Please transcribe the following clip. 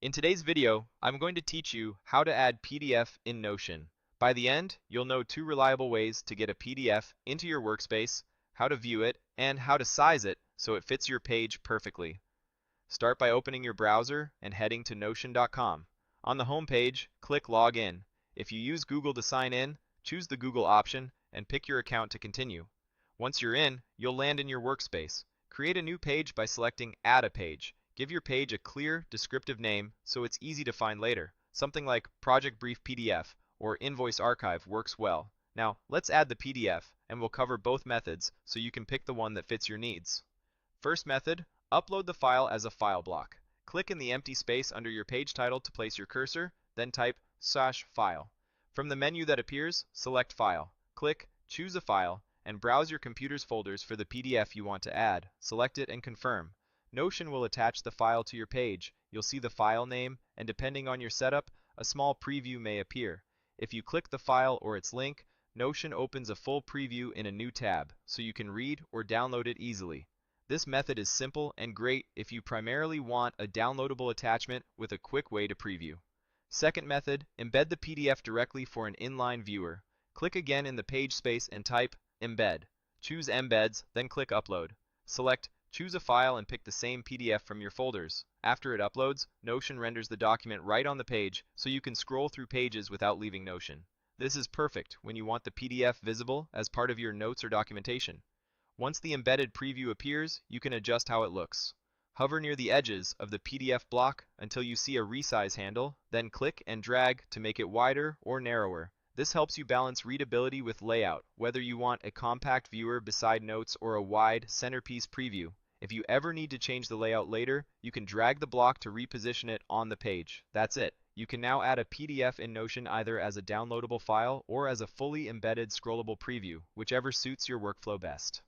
In today's video, I'm going to teach you how to add PDF in Notion. By the end, you'll know two reliable ways to get a PDF into your workspace, how to view it, and how to size it so it fits your page perfectly. Start by opening your browser and heading to notion.com. On the home page, click Log In. If you use Google to sign in, choose the Google option and pick your account to continue. Once you're in, you'll land in your workspace. Create a new page by selecting Add a Page. Give your page a clear, descriptive name so it's easy to find later. Something like Project Brief PDF or Invoice Archive works well. Now, let's add the PDF, and we'll cover both methods so you can pick the one that fits your needs. First method, upload the file as a file block. Click in the empty space under your page title to place your cursor, then type /file. From the menu that appears, select File. Click Choose a File, and browse your computer's folders for the PDF you want to add. Select it and confirm. Notion will attach the file to your page. You'll see the file name, and depending on your setup, a small preview may appear. If you click the file or its link, Notion opens a full preview in a new tab, so you can read or download it easily. This method is simple and great if you primarily want a downloadable attachment with a quick way to preview. Second method, embed the PDF directly for an inline viewer. Click again in the page space and type Embed. Choose Embeds, then click Upload. Select Choose a file and pick the same PDF from your folders. After it uploads, Notion renders the document right on the page so you can scroll through pages without leaving Notion. This is perfect when you want the PDF visible as part of your notes or documentation. Once the embedded preview appears, you can adjust how it looks. Hover near the edges of the PDF block until you see a resize handle, then click and drag to make it wider or narrower. This helps you balance readability with layout, whether you want a compact viewer beside notes or a wide centerpiece preview. If you ever need to change the layout later, you can drag the block to reposition it on the page. That's it. You can now add a PDF in Notion either as a downloadable file or as a fully embedded scrollable preview, whichever suits your workflow best.